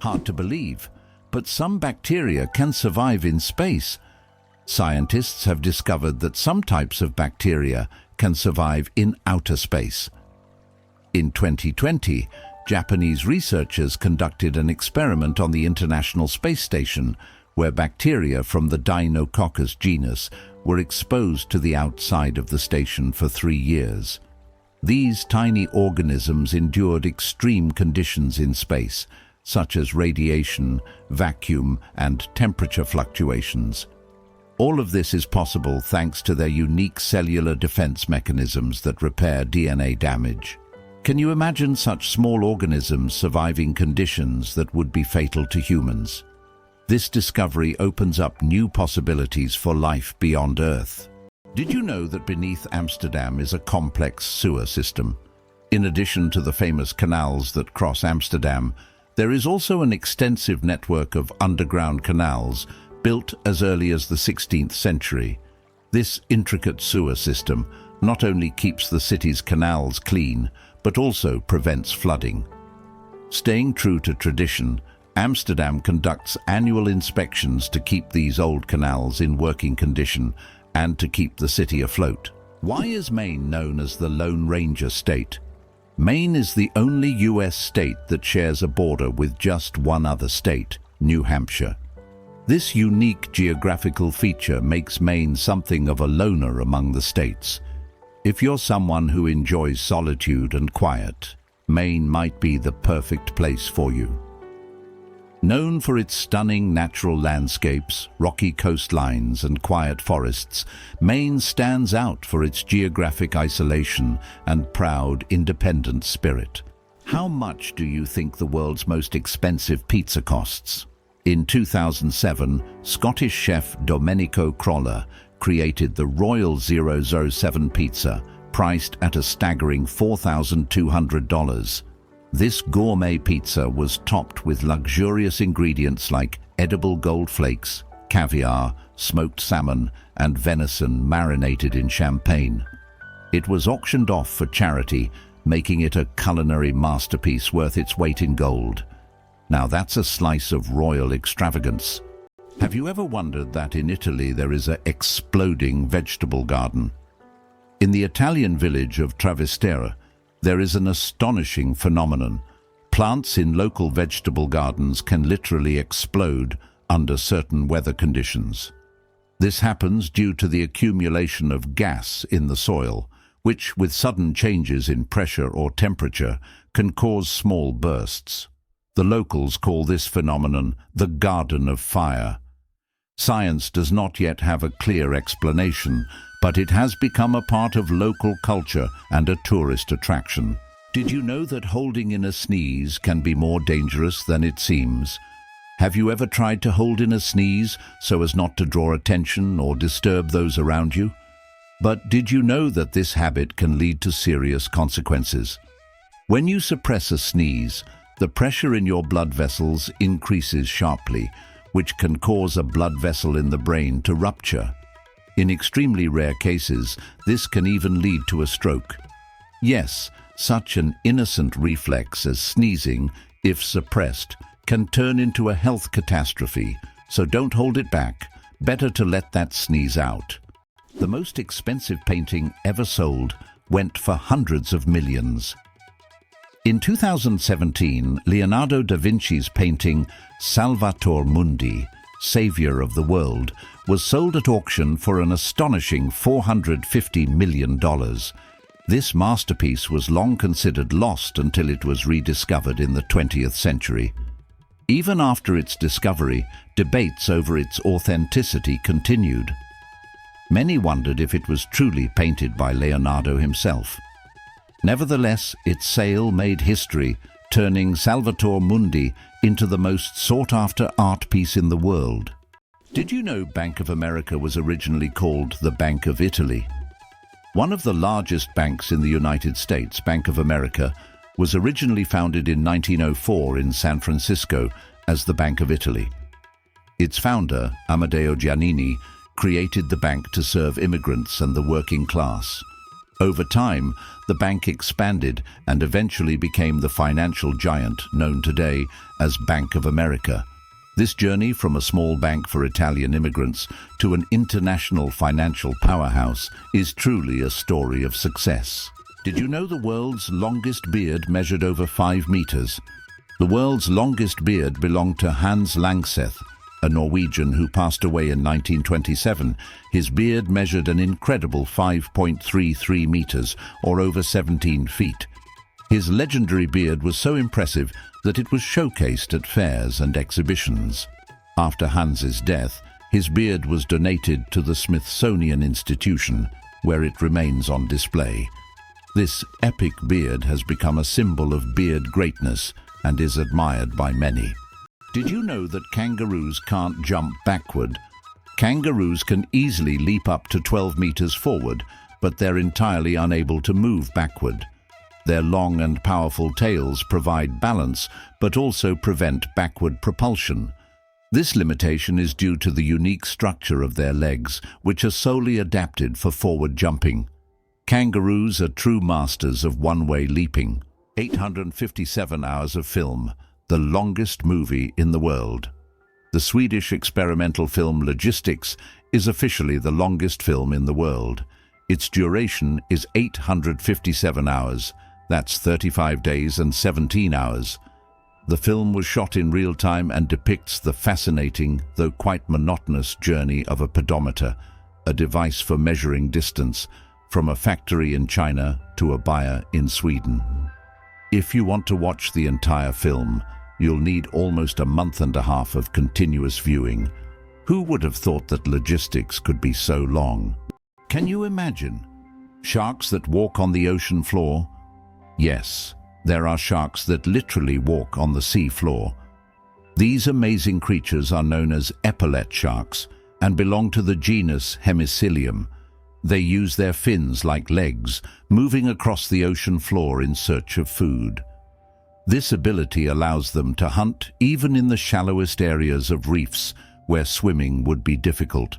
Hard to believe, but some bacteria can survive in space. Scientists have discovered that some types of bacteria can survive in outer space. In 2020, Japanese researchers conducted an experiment on the International Space Station where bacteria from the Deinococcus genus were exposed to the outside of the station for 3 years. These tiny organisms endured extreme conditions in space, such as radiation, vacuum, and temperature fluctuations. All of this is possible thanks to their unique cellular defense mechanisms that repair DNA damage. Can you imagine such small organisms surviving conditions that would be fatal to humans? This discovery opens up new possibilities for life beyond Earth. Did you know that beneath Amsterdam is a complex sewer system? In addition to the famous canals that cross Amsterdam, there is also an extensive network of underground canals built as early as the 16th century. This intricate sewer system not only keeps the city's canals clean, but also prevents flooding. Staying true to tradition, Amsterdam conducts annual inspections to keep these old canals in working condition and to keep the city afloat. Why is Maine known as the Lone Ranger state? Maine is the only US state that shares a border with just one other state, New Hampshire. This unique geographical feature makes Maine something of a loner among the states. If you're someone who enjoys solitude and quiet, Maine might be the perfect place for you. Known for its stunning natural landscapes, rocky coastlines, and quiet forests, Maine stands out for its geographic isolation and proud, independent spirit. How much do you think the world's most expensive pizza costs? In 2007, Scottish chef Domenico Crolla created the Royal 007 pizza, priced at a staggering $4,200. This gourmet pizza was topped with luxurious ingredients like edible gold flakes, caviar, smoked salmon, and venison marinated in champagne. It was auctioned off for charity, making it a culinary masterpiece worth its weight in gold. Now that's a slice of royal extravagance. Have you ever wondered that in Italy there is an exploding vegetable garden? In the Italian village of Trastevere, there is an astonishing phenomenon. Plants in local vegetable gardens can literally explode under certain weather conditions. This happens due to the accumulation of gas in the soil, which, with sudden changes in pressure or temperature, can cause small bursts. The locals call this phenomenon the Garden of Fire. Science does not yet have a clear explanation, but it has become a part of local culture and a tourist attraction. Did you know that holding in a sneeze can be more dangerous than it seems? Have you ever tried to hold in a sneeze so as not to draw attention or disturb those around you? But did you know that this habit can lead to serious consequences? When you suppress a sneeze, the pressure in your blood vessels increases sharply, which can cause a blood vessel in the brain to rupture. In extremely rare cases, this can even lead to a stroke. Yes, such an innocent reflex as sneezing, if suppressed, can turn into a health catastrophe, so don't hold it back. Better to let that sneeze out. The most expensive painting ever sold went for hundreds of millions. In 2017, Leonardo da Vinci's painting Salvator Mundi, Savior of the World, was sold at auction for an astonishing $450 million. This masterpiece was long considered lost until it was rediscovered in the 20th century. Even after its discovery, debates over its authenticity continued. Many wondered if it was truly painted by Leonardo himself. Nevertheless, its sale made history, turning Salvator Mundi into the most sought-after art piece in the world. Did you know Bank of America was originally called the Bank of Italy? One of the largest banks in the United States, Bank of America, was originally founded in 1904 in San Francisco as the Bank of Italy. Its founder, Amedeo Giannini, created the bank to serve immigrants and the working class. Over time, the bank expanded and eventually became the financial giant known today as Bank of America. This journey from a small bank for Italian immigrants to an international financial powerhouse is truly a story of success. Did you know the world's longest beard measured over 5 meters? The world's longest beard belonged to Hans Langseth, a Norwegian who passed away in 1927. His beard measured an incredible 5.33 meters, or over 17 feet. His legendary beard was so impressive that it was showcased at fairs and exhibitions. After Hans's death, his beard was donated to the Smithsonian Institution, where it remains on display. This epic beard has become a symbol of beard greatness and is admired by many. Did you know that kangaroos can't jump backward? Kangaroos can easily leap up to 12 meters forward, but they're entirely unable to move backward. Their long and powerful tails provide balance, but also prevent backward propulsion. This limitation is due to the unique structure of their legs, which are solely adapted for forward jumping. Kangaroos are true masters of one-way leaping. 857 hours of film, the longest movie in the world. The Swedish experimental film Logistics is officially the longest film in the world. Its duration is 857 hours. That's 35 days and 17 hours. The film was shot in real time and depicts the fascinating, though quite monotonous, journey of a pedometer, a device for measuring distance from a factory in China to a buyer in Sweden. If you want to watch the entire film, you'll need almost a month and a half of continuous viewing. Who would have thought that Logistics could be so long? Can you imagine? Sharks that walk on the ocean floor? Yes, there are sharks that literally walk on the sea floor. These amazing creatures are known as epaulet sharks and belong to the genus Hemicillium. They use their fins like legs, moving across the ocean floor in search of food. This ability allows them to hunt even in the shallowest areas of reefs where swimming would be difficult.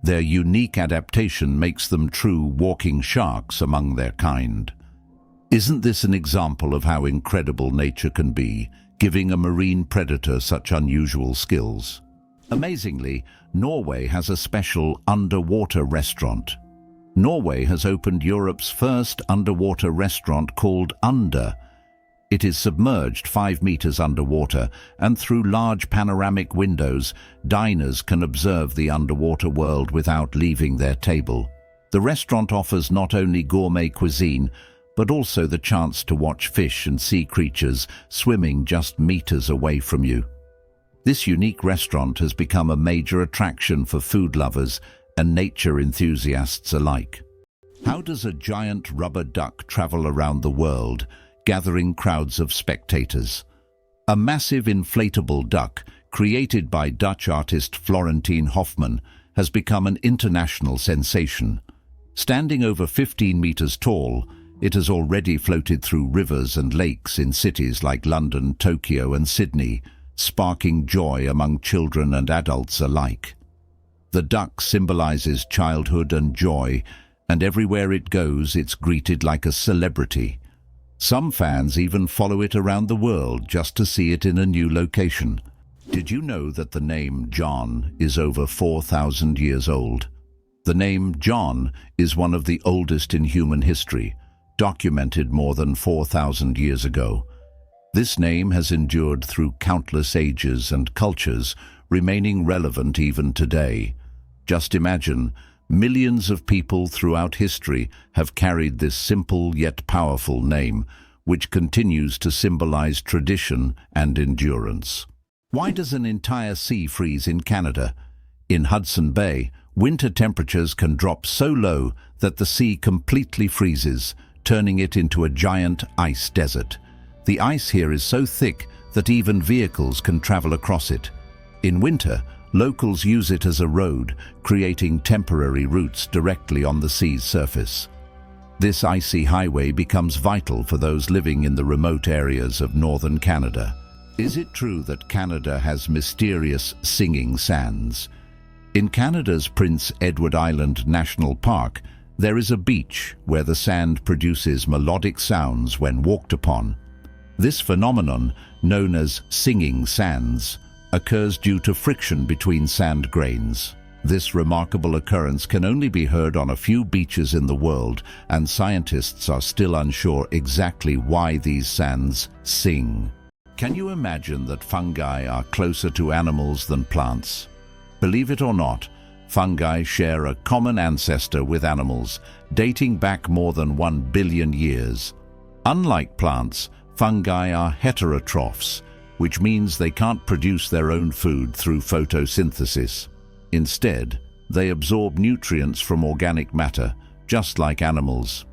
Their unique adaptation makes them true walking sharks among their kind. Isn't this an example of how incredible nature can be, giving a marine predator such unusual skills? Amazingly, Norway has a special underwater restaurant. Norway has opened Europe's first underwater restaurant called Under. It is submerged 5 meters underwater, and through large panoramic windows, diners can observe the underwater world without leaving their table. The restaurant offers not only gourmet cuisine, but also the chance to watch fish and sea creatures swimming just meters away from you. This unique restaurant has become a major attraction for food lovers and nature enthusiasts alike. How does a giant rubber duck travel around the world, gathering crowds of spectators? A massive inflatable duck, created by Dutch artist Florentine Hofman, has become an international sensation. Standing over 15 meters tall, it has already floated through rivers and lakes in cities like London, Tokyo, and Sydney, sparking joy among children and adults alike. The duck symbolizes childhood and joy, and everywhere it goes, it's greeted like a celebrity. Some fans even follow it around the world just to see it in a new location. Did you know that the name John is over 4,000 years old? The name John is one of the oldest in human history, documented more than 4,000 years ago. This name has endured through countless ages and cultures, remaining relevant even today. Just imagine, millions of people throughout history have carried this simple yet powerful name, which continues to symbolize tradition and endurance. Why does an entire sea freeze in Canada? In Hudson Bay, winter temperatures can drop so low that the sea completely freezes, turning it into a giant ice desert. The ice here is so thick that even vehicles can travel across it. In winter, locals use it as a road, creating temporary routes directly on the sea's surface. This icy highway becomes vital for those living in the remote areas of northern Canada. Is it true that Canada has mysterious singing sands? In Canada's Prince Edward Island National Park, There is a beach where the sand produces melodic sounds when walked upon. This phenomenon, known as singing sands, occurs due to friction between sand grains. This remarkable occurrence can only be heard on a few beaches in the world, and scientists are still unsure exactly why these sands sing. Can you imagine that fungi are closer to animals than plants? Believe it or not, fungi share a common ancestor with animals, dating back more than 1 billion years. Unlike plants, fungi are heterotrophs, which means they can't produce their own food through photosynthesis. Instead, they absorb nutrients from organic matter, just like animals.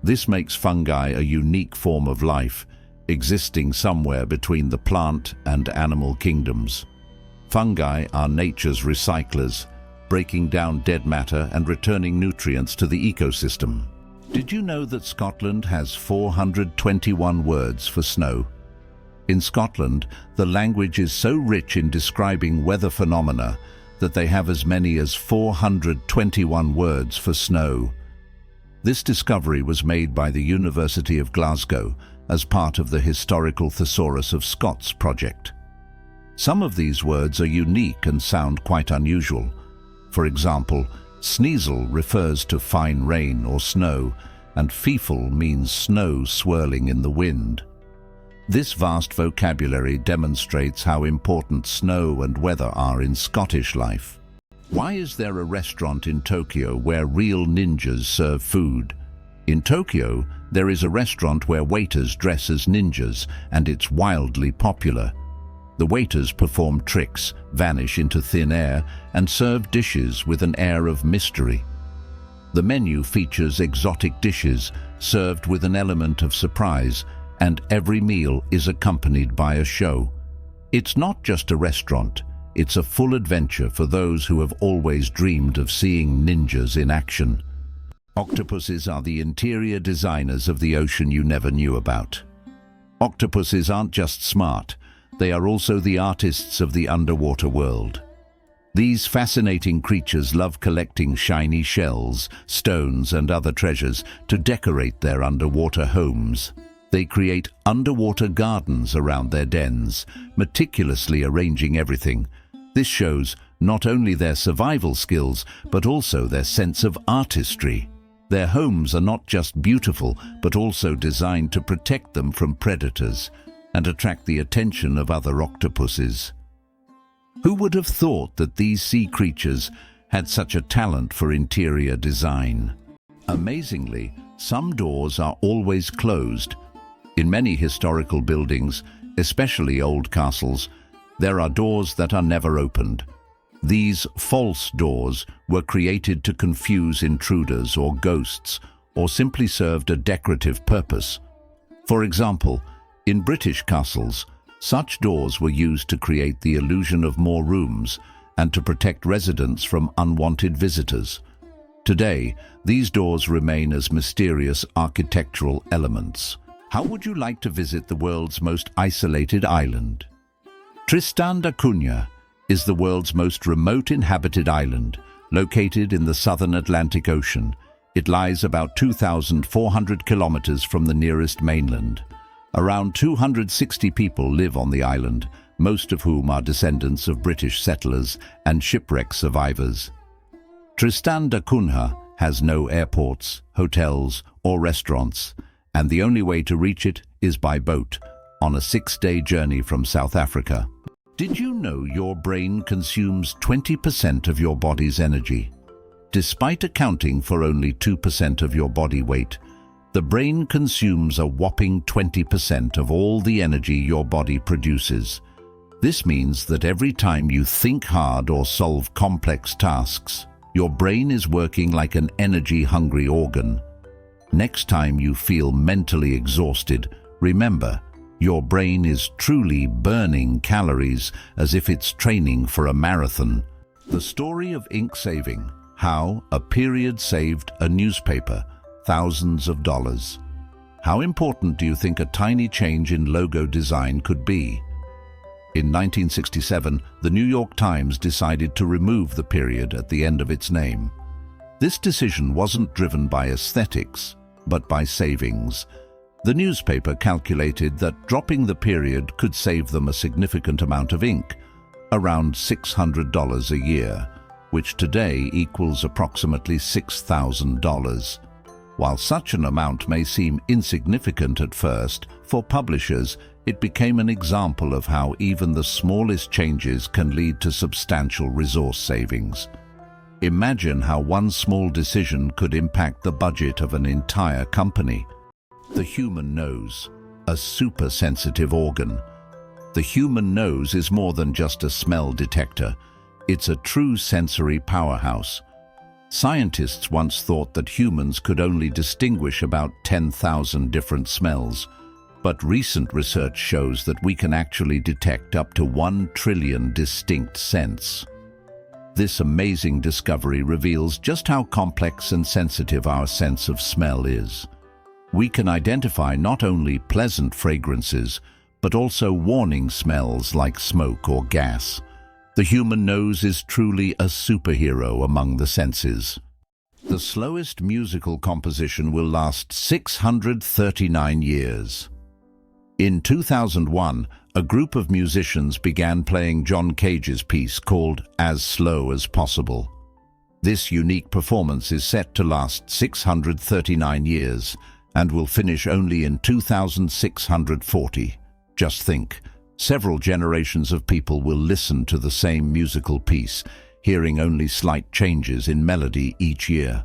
This makes fungi a unique form of life, existing somewhere between the plant and animal kingdoms. Fungi are nature's recyclers, breaking down dead matter and returning nutrients to the ecosystem. Did you know that Scotland has 421 words for snow? In Scotland, the language is so rich in describing weather phenomena that they have as many as 421 words for snow. This discovery was made by the University of Glasgow as part of the Historical Thesaurus of Scots project. Some of these words are unique and sound quite unusual. For example, sneasel refers to fine rain or snow, and feefle means snow swirling in the wind. This vast vocabulary demonstrates how important snow and weather are in Scottish life. Why is there a restaurant in Tokyo where real ninjas serve food? In Tokyo, there is a restaurant where waiters dress as ninjas, and it's wildly popular. The waiters perform tricks, vanish into thin air, and serve dishes with an air of mystery. The menu features exotic dishes served with an element of surprise, and every meal is accompanied by a show. It's not just a restaurant, it's a full adventure for those who have always dreamed of seeing ninjas in action. Octopuses are the interior designers of the ocean you never knew about. Octopuses aren't just smart, they are also the artists of the underwater world. These fascinating creatures love collecting shiny shells, stones, and other treasures to decorate their underwater homes. They create underwater gardens around their dens, meticulously arranging everything. This shows not only their survival skills, but also their sense of artistry. Their homes are not just beautiful, but also designed to protect them from predators and attract the attention of other octopuses. Who would have thought that these sea creatures had such a talent for interior design? Amazingly, some doors are always closed. In many historical buildings, especially old castles, there are doors that are never opened. These false doors were created to confuse intruders or ghosts, or simply served a decorative purpose. For example, in British castles, such doors were used to create the illusion of more rooms and to protect residents from unwanted visitors. Today, these doors remain as mysterious architectural elements. How would you like to visit the world's most isolated island? Tristan da Cunha is the world's most remote inhabited island, located in the southern Atlantic Ocean. It lies about 2,400 kilometers from the nearest mainland. Around 260 people live on the island, most of whom are descendants of British settlers and shipwreck survivors. Tristan da Cunha has no airports, hotels, or restaurants, and the only way to reach it is by boat, on a 6-day journey from South Africa. Did you know your brain consumes 20% of your body's energy? Despite accounting for only 2% of your body weight, the brain consumes a whopping 20% of all the energy your body produces. This means that every time you think hard or solve complex tasks, your brain is working like an energy-hungry organ. Next time you feel mentally exhausted, remember, your brain is truly burning calories as if it's training for a marathon. The story of ink saving, how a period saved a newspaper thousands of dollars. How important do you think a tiny change in logo design could be? In 1967, the New York Times decided to remove the period at the end of its name. This decision wasn't driven by aesthetics, but by savings. The newspaper calculated that dropping the period could save them a significant amount of ink, around $600 a year, which today equals approximately $6,000. While such an amount may seem insignificant at first, for publishers, it became an example of how even the smallest changes can lead to substantial resource savings. Imagine how one small decision could impact the budget of an entire company. The human nose, a super-sensitive organ. The human nose is more than just a smell detector. It's a true sensory powerhouse. Scientists once thought that humans could only distinguish about 10,000 different smells, but recent research shows that we can actually detect up to 1 trillion distinct scents. This amazing discovery reveals just how complex and sensitive our sense of smell is. We can identify not only pleasant fragrances, but also warning smells like smoke or gas. The human nose is truly a superhero among the senses. The slowest musical composition will last 639 years. In 2001, a group of musicians began playing John Cage's piece called As Slow as Possible. This unique performance is set to last 639 years and will finish only in 2640. Just think, several generations of people will listen to the same musical piece, hearing only slight changes in melody each year.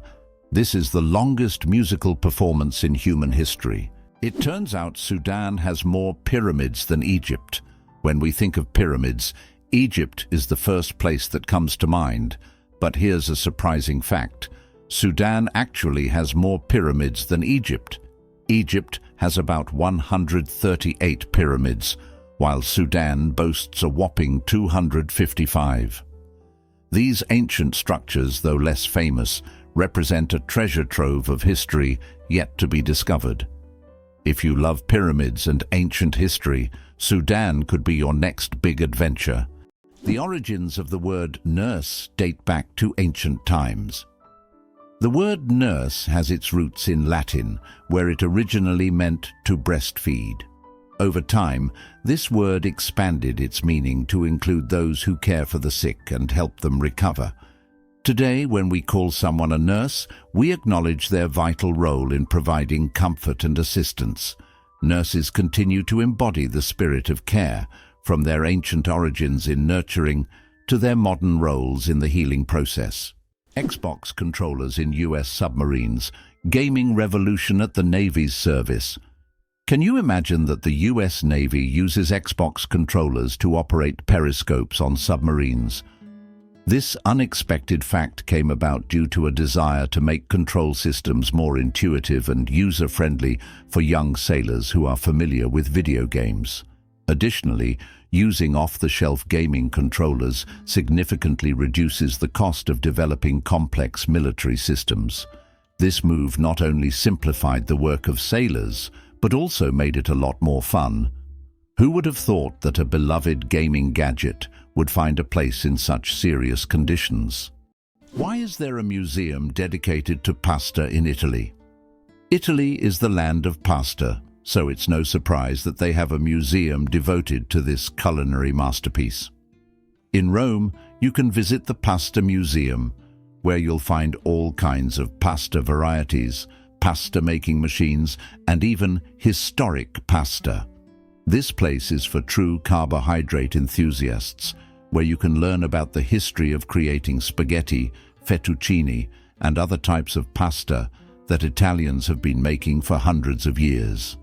This is the longest musical performance in human history. It turns out Sudan has more pyramids than Egypt. When we think of pyramids, Egypt is the first place that comes to mind. But here's a surprising fact. Sudan actually has more pyramids than Egypt. Egypt has about 138 pyramids, while Sudan boasts a whopping 255. These ancient structures, though less famous, represent a treasure trove of history yet to be discovered. If you love pyramids and ancient history, Sudan could be your next big adventure. The origins of the word nurse date back to ancient times. The word nurse has its roots in Latin, where it originally meant to breastfeed. Over time, this word expanded its meaning to include those who care for the sick and help them recover. Today, when we call someone a nurse, we acknowledge their vital role in providing comfort and assistance. Nurses continue to embody the spirit of care, from their ancient origins in nurturing to their modern roles in the healing process. Xbox controllers in US submarines, gaming revolution at the Navy's service. Can you imagine that the US Navy uses Xbox controllers to operate periscopes on submarines? This unexpected fact came about due to a desire to make control systems more intuitive and user-friendly for young sailors who are familiar with video games. Additionally, using off-the-shelf gaming controllers significantly reduces the cost of developing complex military systems. This move not only simplified the work of sailors, but also made it a lot more fun. Who would have thought that a beloved gaming gadget would find a place in such serious conditions? Why is there a museum dedicated to pasta in Italy? Italy is the land of pasta, so it's no surprise that they have a museum devoted to this culinary masterpiece. In Rome, you can visit the Pasta Museum, where you'll find all kinds of pasta varieties, pasta-making machines, and even historic pasta. This place is for true carbohydrate enthusiasts, where you can learn about the history of creating spaghetti, fettuccine, and other types of pasta that Italians have been making for hundreds of years.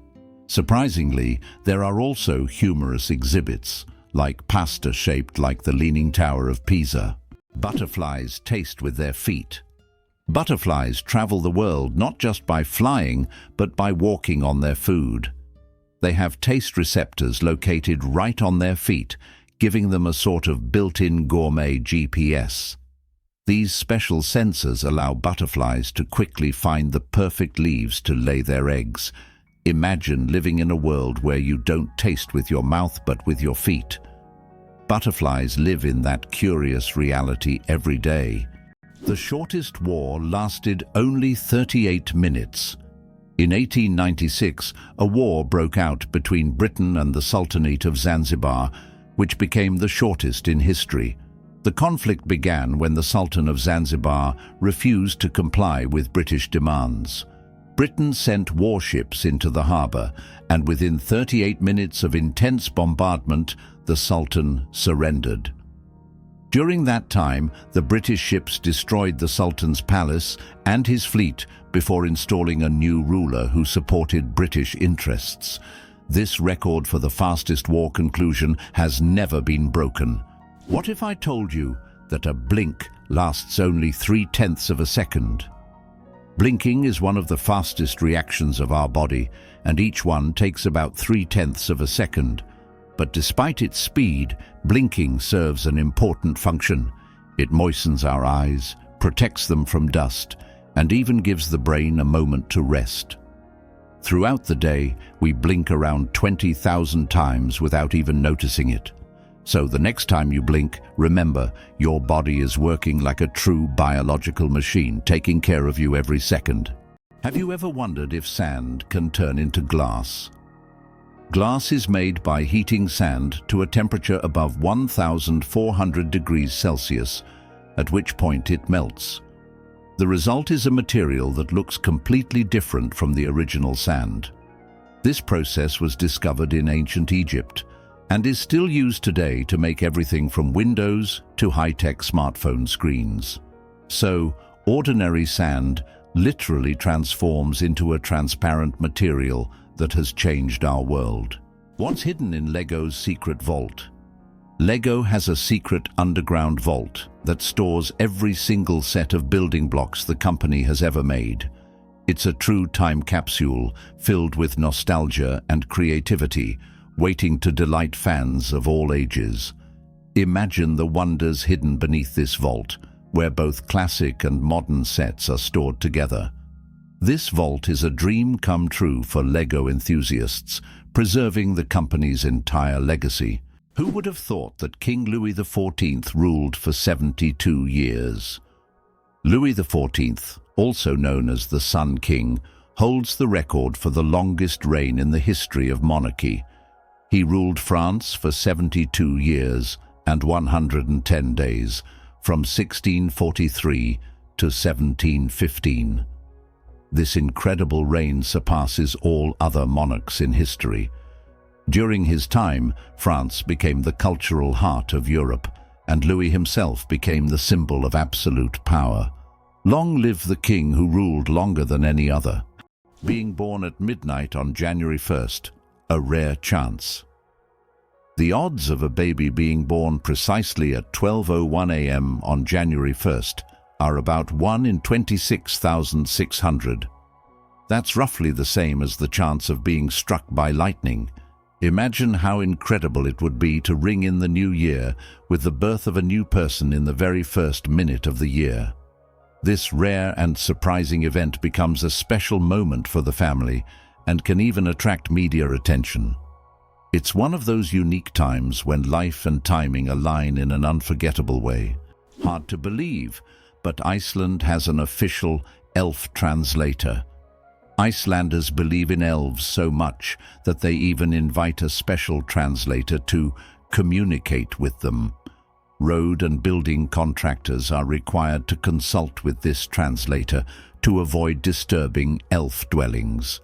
Surprisingly, there are also humorous exhibits, like pasta shaped like the Leaning Tower of Pisa. Butterflies taste with their feet. Butterflies travel the world not just by flying, but by walking on their food. They have taste receptors located right on their feet, giving them a sort of built-in gourmet GPS. These special sensors allow butterflies to quickly find the perfect leaves to lay their eggs. Imagine living in a world where you don't taste with your mouth but with your feet. Butterflies live in that curious reality every day. The The shortest war lasted only 38 minutes. In 1896, a war broke out between Britain and the Sultanate of Zanzibar, which became the shortest in history. The conflict began when the Sultan of Zanzibar refused to comply with British demands. Britain sent warships into the harbour, and within 38 minutes of intense bombardment, the Sultan surrendered. During that time, the British ships destroyed the Sultan's palace and his fleet before installing a new ruler who supported British interests. This record for the fastest war conclusion has never been broken. What if I told you that a blink lasts only 3/10 of a second? Blinking is one of the fastest reactions of our body, and each one takes about 3/10 of a second. But despite its speed, blinking serves an important function. It moistens our eyes, protects them from dust, and even gives the brain a moment to rest. Throughout the day, we blink around 20,000 times without even noticing it. So the next time you blink, remember, your body is working like a true biological machine, taking care of you every second. Have you ever wondered if sand can turn into glass? Glass is made by heating sand to a temperature above 1,400 degrees Celsius, at which point it melts. The result is a material that looks completely different from the original sand. This process was discovered in ancient Egypt and is still used today to make everything from windows to high-tech smartphone screens. So, ordinary sand literally transforms into a transparent material that has changed our world. What's hidden in Lego's secret vault? Lego has a secret underground vault that stores every single set of building blocks the company has ever made. It's a true time capsule filled with nostalgia and creativity, waiting to delight fans of all ages. Imagine the wonders hidden beneath this vault, where both classic and modern sets are stored together. This vault is a dream come true for Lego enthusiasts, preserving the company's entire legacy. Who would have thought that King Louis the Fourteenth ruled for 72 years? Louis the Fourteenth, also known as the Sun King, holds the record for the longest reign in the history of monarchy. He ruled France for 72 years and 110 days, from 1643 to 1715. This incredible reign surpasses all other monarchs in history. During his time, France became the cultural heart of Europe, and Louis himself became the symbol of absolute power. Long live the king who ruled longer than any other. Being born at midnight on January 1st, a rare chance. The odds of a baby being born precisely at 12:01 a.m. on January 1st are about 1 in 26,600. That's roughly the same as the chance of being struck by lightning. Imagine how incredible it would be to ring in the new year with the birth of a new person in the very first minute of the year. This rare and surprising event becomes a special moment for the family and can even attract media attention. It's one of those unique times when life and timing align in an unforgettable way. Hard to believe, but Iceland has an official elf translator. Icelanders believe in elves so much that they even invite a special translator to communicate with them. Road and building contractors are required to consult with this translator to avoid disturbing elf dwellings.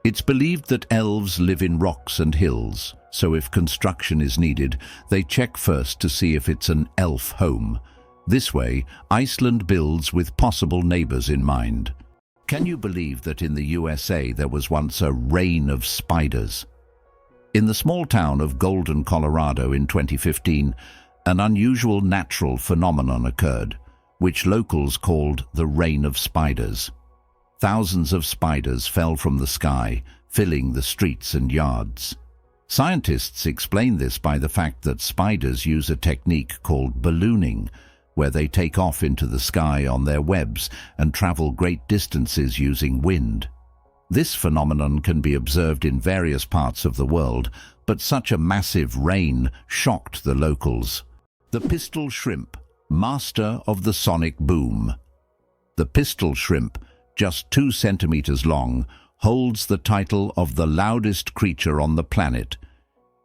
It's believed that elves live in rocks and hills, so if construction is needed, they check first to see if it's an elf home. This way, Iceland builds with possible neighbors in mind. Can you believe that in the USA there was once a reign of spiders? In the small town of Golden, Colorado in 2015, an unusual natural phenomenon occurred, which locals called the reign of spiders. Thousands of spiders fell from the sky, filling the streets and yards. Scientists explain this by the fact that spiders use a technique called ballooning, where they take off into the sky on their webs and travel great distances using wind. This phenomenon can be observed in various parts of the world, but such a massive rain shocked the locals. The pistol shrimp, master of the sonic boom. The pistol shrimp, just 2 centimeters long, holds the title of the loudest creature on the planet.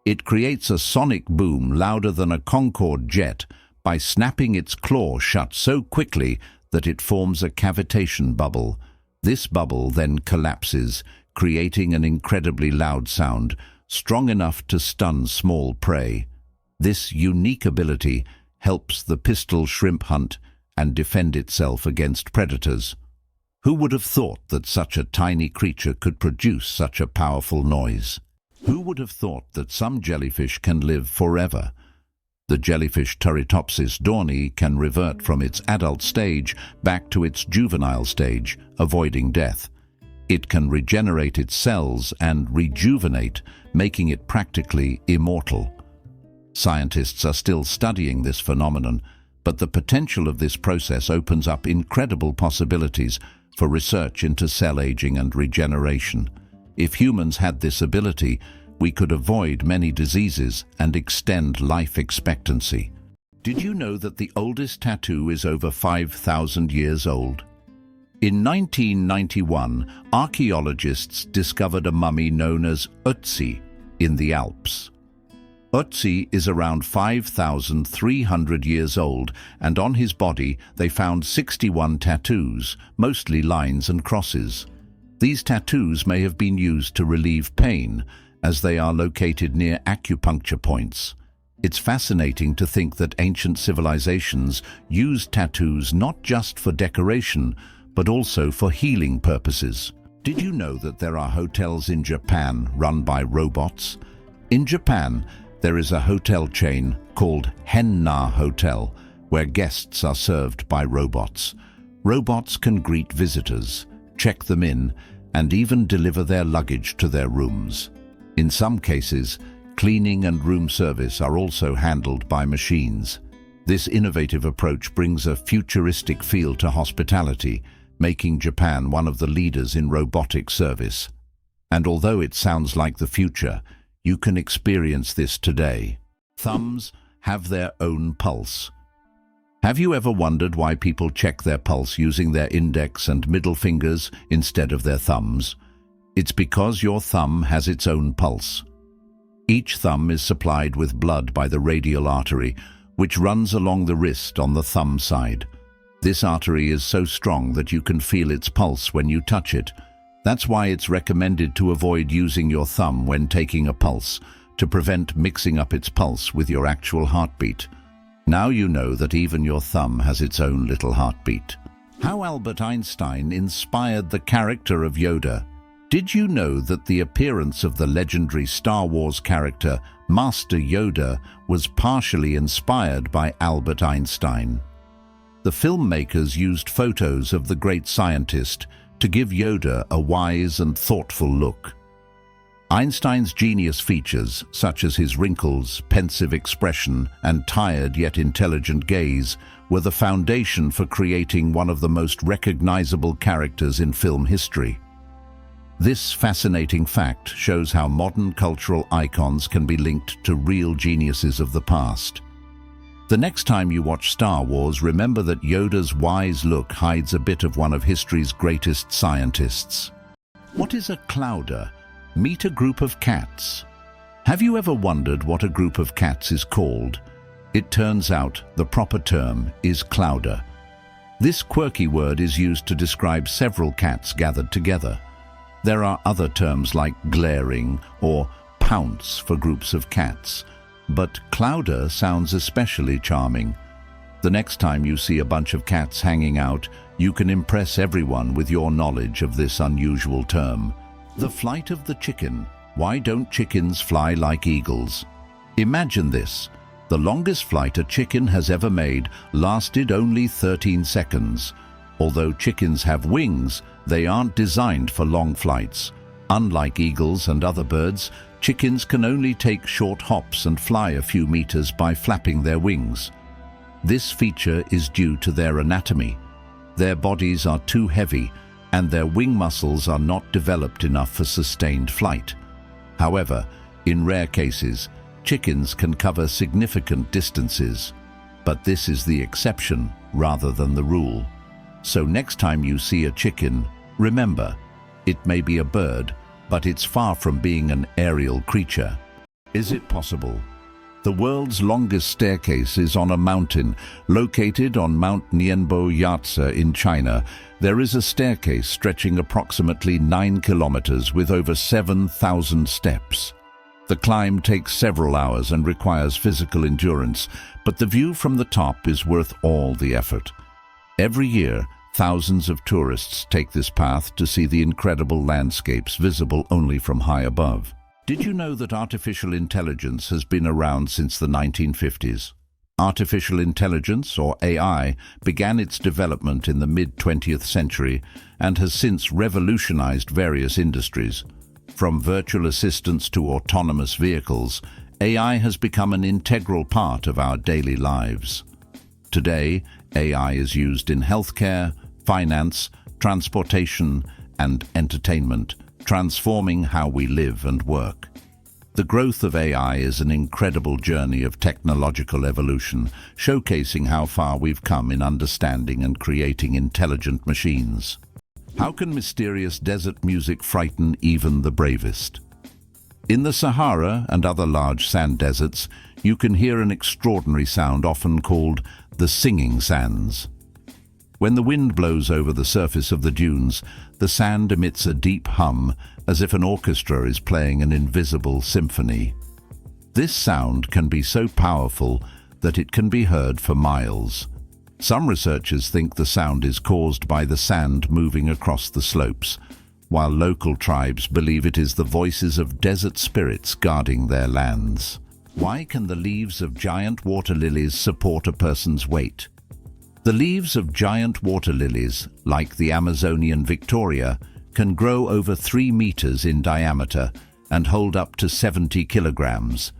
It creates a sonic boom louder than a Concorde jet by snapping its claw shut so quickly that it forms a cavitation bubble. This bubble then collapses, creating an incredibly loud sound, strong enough to stun small prey. This unique ability helps the pistol shrimp hunt and defend itself against predators. Who would have thought that such a tiny creature could produce such a powerful noise? Who would have thought that some jellyfish can live forever? The jellyfish Turritopsis dohrnii can revert from its adult stage back to its juvenile stage, avoiding death. It can regenerate its cells and rejuvenate, making it practically immortal. Scientists are still studying this phenomenon, but the potential of this process opens up incredible possibilities for research into cell aging and regeneration. If humans had this ability, we could avoid many diseases and extend life expectancy. Did you know that the oldest tattoo is over 5,000 years old? In 1991, archaeologists discovered a mummy known as Ötzi in the Alps. Ötzi is around 5,300 years old, and on his body they found 61 tattoos, mostly lines and crosses. These tattoos may have been used to relieve pain, as they are located near acupuncture points. It's fascinating to think that ancient civilizations used tattoos not just for decoration, but also for healing purposes. Did you know that there are hotels in Japan run by robots? In Japan, there is a hotel chain called Henna Hotel, where guests are served by robots. Robots can greet visitors, check them in, and even deliver their luggage to their rooms. In some cases, cleaning and room service are also handled by machines. This innovative approach brings a futuristic feel to hospitality, making Japan one of the leaders in robotic service. And although it sounds like the future, you can experience this today. Thumbs have their own pulse. Have you ever wondered why people check their pulse using their index and middle fingers instead of their thumbs? It's because your thumb has its own pulse. Each thumb is supplied with blood by the radial artery, which runs along the wrist on the thumb side. This artery is so strong that you can feel its pulse when you touch it. That's why it's recommended to avoid using your thumb when taking a pulse, to prevent mixing up its pulse with your actual heartbeat. Now you know that even your thumb has its own little heartbeat. How Albert Einstein inspired the character of Yoda. Did you know that the appearance of the legendary Star Wars character Master Yoda was partially inspired by Albert Einstein? The filmmakers used photos of the great scientist to give Yoda a wise and thoughtful look. Einstein's genius features, such as his wrinkles, pensive expression, and tired yet intelligent gaze, were the foundation for creating one of the most recognizable characters in film history. This fascinating fact shows how modern cultural icons can be linked to real geniuses of the past. The next time you watch Star Wars, remember that Yoda's wise look hides a bit of one of history's greatest scientists. What is a clowder? Meet a group of cats. Have you ever wondered what a group of cats is called? It turns out the proper term is clowder. This quirky word is used to describe several cats gathered together. There are other terms like glaring or pounce for groups of cats, but clowder sounds especially charming. The next time you see a bunch of cats hanging out, you can impress everyone with your knowledge of this unusual term. The flight of the chicken. Why don't chickens fly like eagles? Imagine this. The longest flight a chicken has ever made lasted only 13 seconds. Although chickens have wings, they aren't designed for long flights. Unlike eagles and other birds, chickens can only take short hops and fly a few meters by flapping their wings. This feature is due to their anatomy. Their bodies are too heavy, and their wing muscles are not developed enough for sustained flight. However, in rare cases, chickens can cover significant distances, but this is the exception rather than the rule. So next time you see a chicken, remember, it may be a bird, but it's far from being an aerial creature. Is it possible? The world's longest staircase is on a mountain. Located on Mount Nianbo Yatse in China, there is a staircase stretching approximately 9 kilometers with over 7,000 steps. The climb takes several hours and requires physical endurance, but the view from the top is worth all the effort. Every year, thousands of tourists take this path to see the incredible landscapes visible only from high above. Did you know that artificial intelligence has been around since the 1950s? Artificial intelligence, or AI, began its development in the mid-20th century and has since revolutionized various industries. From virtual assistants to autonomous vehicles, AI has become an integral part of our daily lives. Today, AI is used in healthcare, finance, transportation, and entertainment, transforming how we live and work. The growth of AI is an incredible journey of technological evolution, showcasing how far we've come in understanding and creating intelligent machines. How can mysterious desert music frighten even the bravest? In the Sahara and other large sand deserts, you can hear an extraordinary sound often called the singing sands. When the wind blows over the surface of the dunes, the sand emits a deep hum, as if an orchestra is playing an invisible symphony. This sound can be so powerful that it can be heard for miles. Some researchers think the sound is caused by the sand moving across the slopes, while local tribes believe it is the voices of desert spirits guarding their lands. Why can the leaves of giant water lilies support a person's weight? The leaves of giant water lilies, like the Amazonian Victoria, can grow over 3 meters in diameter and hold up to 70 kilograms.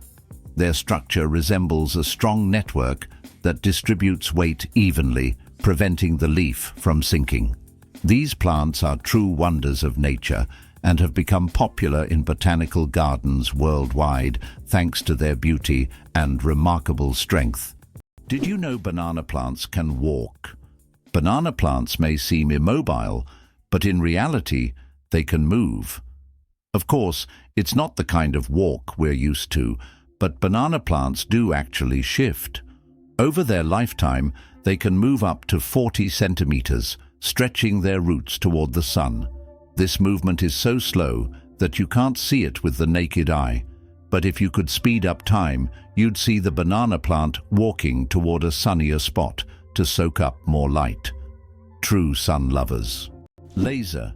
Their structure resembles a strong network that distributes weight evenly, preventing the leaf from sinking. These plants are true wonders of nature and have become popular in botanical gardens worldwide thanks to their beauty and remarkable strength. Did you know banana plants can walk? Banana plants may seem immobile, but in reality, they can move. Of course, it's not the kind of walk we're used to, but banana plants do actually shift. Over their lifetime, they can move up to 40 centimeters, stretching their roots toward the sun. This movement is so slow that you can't see it with the naked eye. But if you could speed up time, you'd see the banana plant walking toward a sunnier spot to soak up more light. True sun lovers. Laser.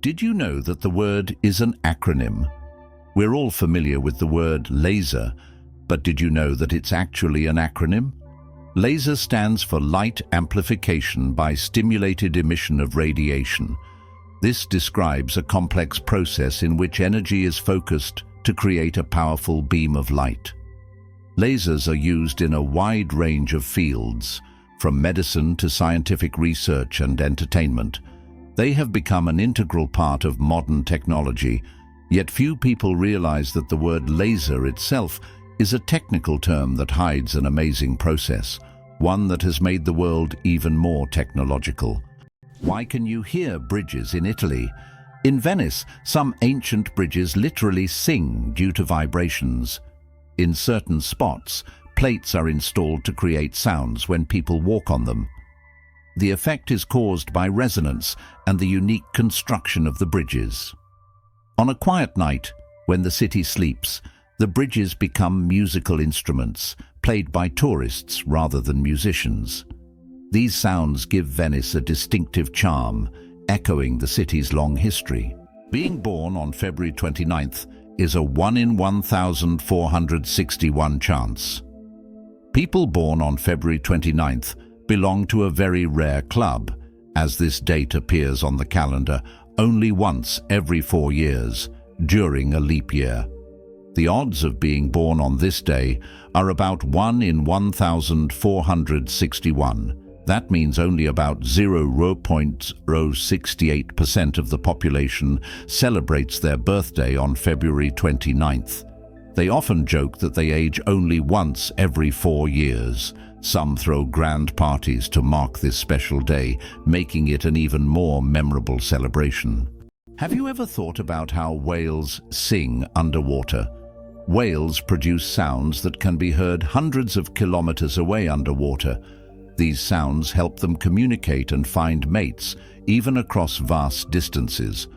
Did you know that the word is an acronym? We're all familiar with the word laser, but did you know that it's actually an acronym? Laser stands for light amplification by stimulated emission of radiation. This describes a complex process in which energy is focused to create a powerful beam of light. Lasers are used in a wide range of fields, from medicine to scientific research and entertainment. They have become an integral part of modern technology, yet few people realize that the word laser itself is a technical term that hides an amazing process, one that has made the world even more technological. Why can you hear bridges in Italy? In Venice, some ancient bridges literally sing due to vibrations. In certain spots, plates are installed to create sounds when people walk on them. The effect is caused by resonance and the unique construction of the bridges. On a quiet night, when the city sleeps, the bridges become musical instruments, played by tourists rather than musicians. These sounds give Venice a distinctive charm, echoing the city's long history. Being born on February 29th is a 1 in 1,461 chance. People born on February 29th belong to a very rare club, as this date appears on the calendar only once every 4 years, during a leap year. The odds of being born on this day are about 1 in 1,461. That means only about 0.068% of the population celebrates their birthday on February 29th. They often joke that they age only once every 4 years. Some throw grand parties to mark this special day, making it an even more memorable celebration. Have you ever thought about how whales sing underwater? Whales produce sounds that can be heard hundreds of kilometers away underwater. These sounds help them communicate and find mates, even across vast distances.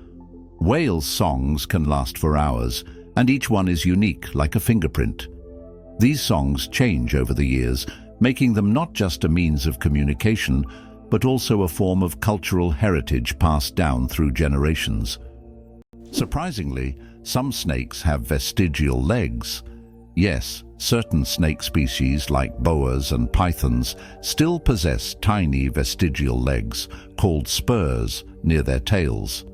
Whale songs can last for hours, and each one is unique, like a fingerprint. These songs change over the years, making them not just a means of communication, but also a form of cultural heritage passed down through generations. Surprisingly, some snakes have vestigial legs. Yes, certain snake species like boas and pythons still possess tiny vestigial legs, called spurs, near their tails.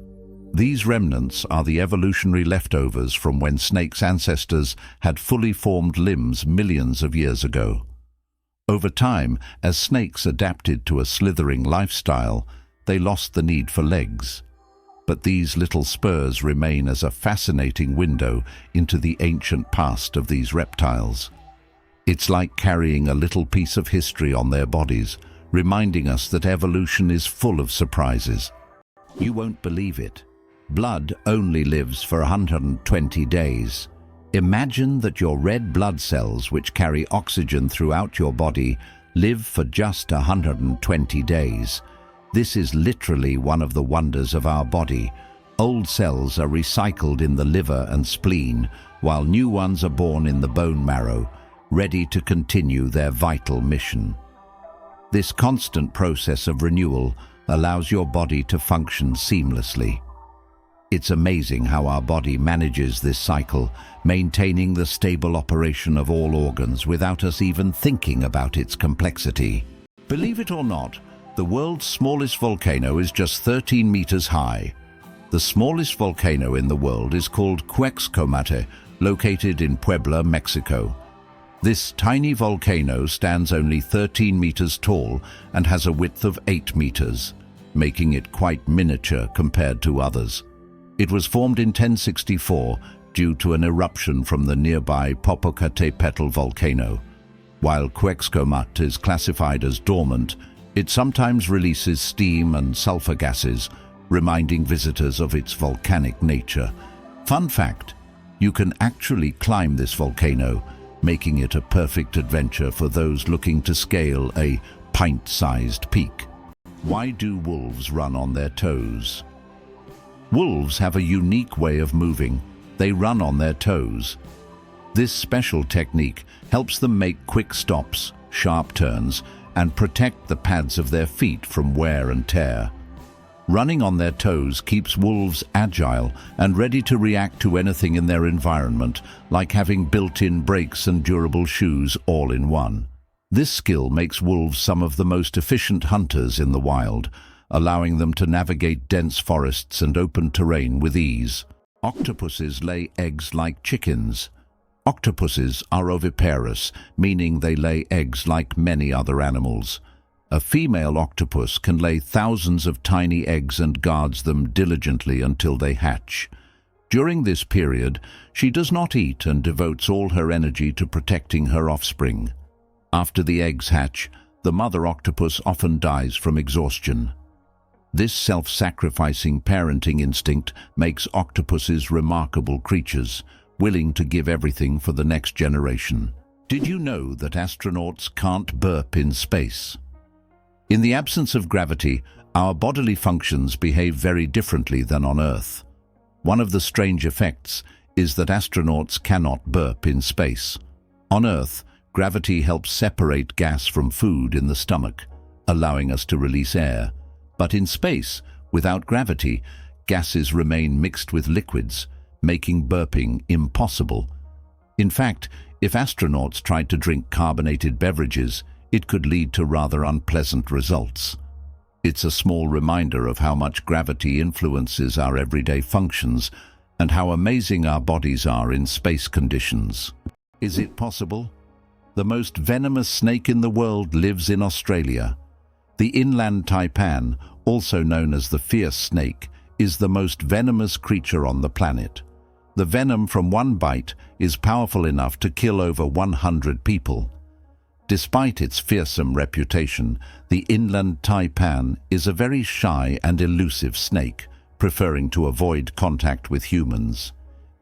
These remnants are the evolutionary leftovers from when snakes' ancestors had fully formed limbs millions of years ago. Over time, as snakes adapted to a slithering lifestyle, they lost the need for legs. But these little spurs remain as a fascinating window into the ancient past of these reptiles. It's like carrying a little piece of history on their bodies, reminding us that evolution is full of surprises. You won't believe it. Blood only lives for 120 days. Imagine that your red blood cells, which carry oxygen throughout your body, live for just 120 days. This is literally one of the wonders of our body. Old cells are recycled in the liver and spleen, while new ones are born in the bone marrow, ready to continue their vital mission. This constant process of renewal allows your body to function seamlessly. It's amazing how our body manages this cycle, maintaining the stable operation of all organs without us even thinking about its complexity. Believe it or not, the world's smallest volcano is just 13 meters high. The smallest volcano in the world is called Quetzalcoatl, located in Puebla, Mexico. This tiny volcano stands only 13 meters tall and has a width of 8 meters, making it quite miniature compared to others. It was formed in 1064 due to an eruption from the nearby Popocatépetl volcano. While Quetzalcoatl is classified as dormant, it sometimes releases steam and sulfur gases, reminding visitors of its volcanic nature. Fun fact, you can actually climb this volcano, making it a perfect adventure for those looking to scale a pint-sized peak. Why do wolves run on their toes? Wolves have a unique way of moving. They run on their toes. This special technique helps them make quick stops, sharp turns, and protect the pads of their feet from wear and tear. Running on their toes keeps wolves agile and ready to react to anything in their environment, like having built-in brakes and durable shoes all in one. This skill makes wolves some of the most efficient hunters in the wild, allowing them to navigate dense forests and open terrain with ease. Octopuses lay eggs like chickens. Octopuses are oviparous, meaning they lay eggs like many other animals. A female octopus can lay thousands of tiny eggs and guards them diligently until they hatch. During this period, she does not eat and devotes all her energy to protecting her offspring. After the eggs hatch, the mother octopus often dies from exhaustion. This self-sacrificing parenting instinct makes octopuses remarkable creatures, willing to give everything for the next generation. Did you know that astronauts can't burp in space? In the absence of gravity, our bodily functions behave very differently than on Earth. One of the strange effects is that astronauts cannot burp in space. On Earth, gravity helps separate gas from food in the stomach, allowing us to release air. But in space, without gravity, gases remain mixed with liquids, making burping impossible. In fact, if astronauts tried to drink carbonated beverages, it could lead to rather unpleasant results. It's a small reminder of how much gravity influences our everyday functions and how amazing our bodies are in space conditions. Is it possible? The most venomous snake in the world lives in Australia. The inland taipan, also known as the fierce snake, is the most venomous creature on the planet. The venom from one bite is powerful enough to kill over 100 people. Despite its fearsome reputation, the inland taipan is a very shy and elusive snake, preferring to avoid contact with humans.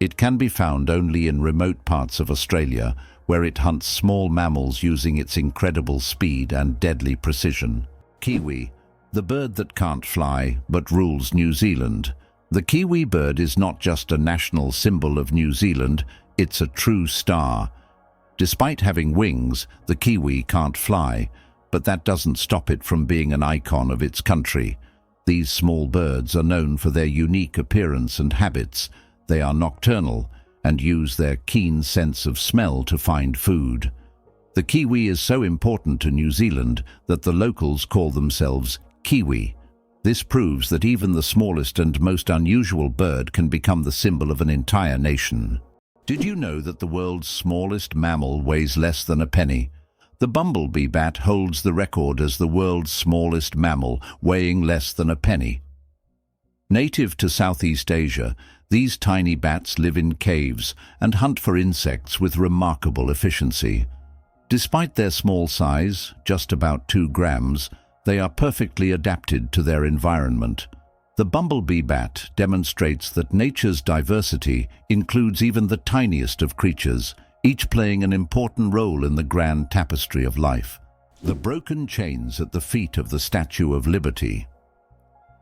It can be found only in remote parts of Australia, where it hunts small mammals using its incredible speed and deadly precision. Kiwi, the bird that can't fly but rules New Zealand. The kiwi bird is not just a national symbol of New Zealand, it's a true star. Despite having wings, the kiwi can't fly, but that doesn't stop it from being an icon of its country. These small birds are known for their unique appearance and habits. They are nocturnal and use their keen sense of smell to find food. The kiwi is so important to New Zealand that the locals call themselves Kiwi. This proves that even the smallest and most unusual bird can become the symbol of an entire nation. Did you know that the world's smallest mammal weighs less than a penny? The bumblebee bat holds the record as the world's smallest mammal, weighing less than a penny. Native to Southeast Asia, these tiny bats live in caves and hunt for insects with remarkable efficiency. Despite their small size, just about 2 grams, they are perfectly adapted to their environment. The bumblebee bat demonstrates that nature's diversity includes even the tiniest of creatures, each playing an important role in the grand tapestry of life. The broken chains at the feet of the Statue of Liberty.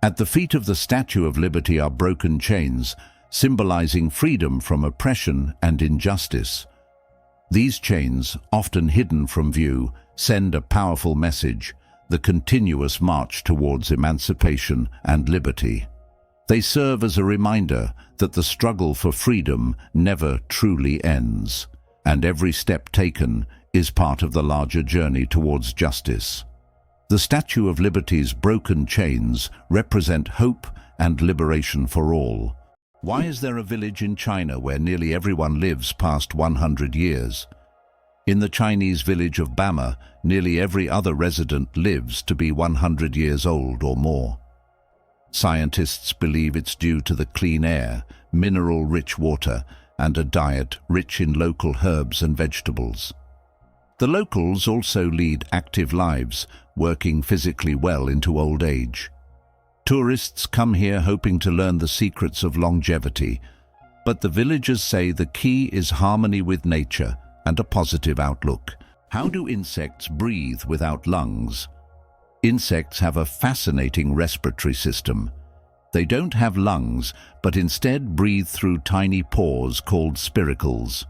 At the feet of the Statue of Liberty are broken chains, symbolizing freedom from oppression and injustice. These chains, often hidden from view, send a powerful message: the continuous march towards emancipation and liberty. They serve as a reminder that the struggle for freedom never truly ends, and every step taken is part of the larger journey towards justice. The Statue of Liberty's broken chains represent hope and liberation for all. Why is there a village in China where nearly everyone lives past 100 years? In the Chinese village of Bama, nearly every other resident lives to be 100 years old or more. Scientists believe it's due to the clean air, mineral-rich water, and a diet rich in local herbs and vegetables. The locals also lead active lives, working physically well into old age. Tourists come here hoping to learn the secrets of longevity, but the villagers say the key is harmony with nature and a positive outlook. How do insects breathe without lungs? Insects have a fascinating respiratory system. They don't have lungs, but instead breathe through tiny pores called spiracles.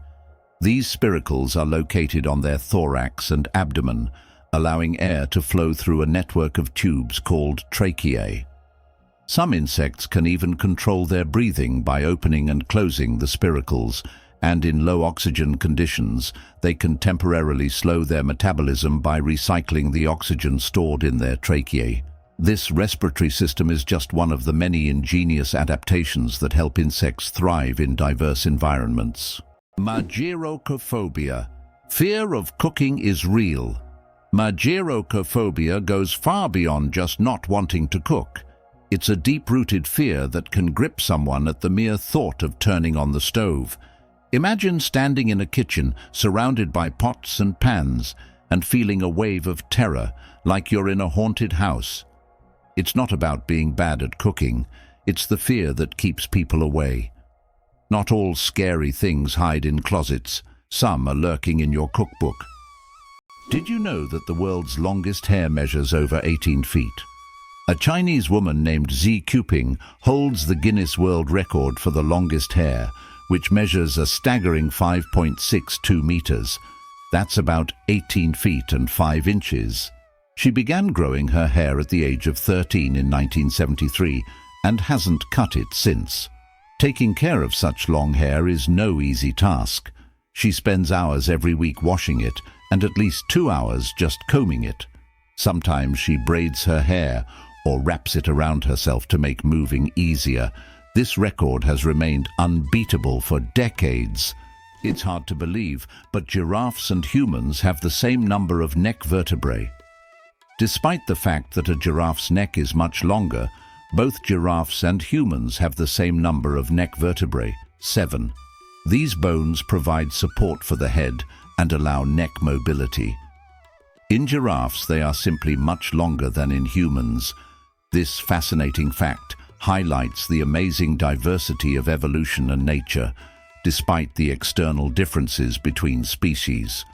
These spiracles are located on their thorax and abdomen, allowing air to flow through a network of tubes called tracheae. Some insects can even control their breathing by opening and closing the spiracles, and in low oxygen conditions, they can temporarily slow their metabolism by recycling the oxygen stored in their tracheae. This respiratory system is just one of the many ingenious adaptations that help insects thrive in diverse environments. Mageirocophobia. Fear of cooking is real. Mageirocophobia goes far beyond just not wanting to cook. It's a deep-rooted fear that can grip someone at the mere thought of turning on the stove. Imagine standing in a kitchen surrounded by pots and pans and feeling a wave of terror, like you're in a haunted house. It's not about being bad at cooking, it's the fear that keeps people away. Not all scary things hide in closets, some are lurking in your cookbook. Did you know that the world's longest hair measures over 18 feet? A Chinese woman named Xi Cuping holds the Guinness World Record for the longest hair, which measures a staggering 5.62 meters. That's about 18 feet and 5 inches. She began growing her hair at the age of 13 in 1973 and hasn't cut it since. Taking care of such long hair is no easy task. She spends hours every week washing it and at least 2 hours just combing it. Sometimes she braids her hair or wraps it around herself to make moving easier. This record has remained unbeatable for decades. It's hard to believe, but giraffes and humans have the same number of neck vertebrae. Despite the fact that a giraffe's neck is much longer, both giraffes and humans have the same number of neck vertebrae, 7. These bones provide support for the head and allow neck mobility. In giraffes, they are simply much longer than in humans. This fascinating fact highlights the amazing diversity of evolution and nature, despite the external differences between species.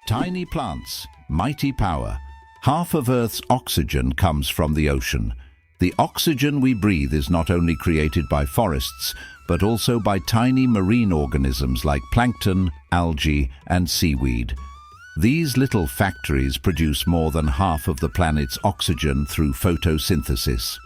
Tiny plants, mighty power. Half of Earth's oxygen comes from the ocean. The oxygen we breathe is not only created by forests, but also by tiny marine organisms like plankton, algae, and seaweed. These little factories produce more than half of the planet's oxygen through photosynthesis.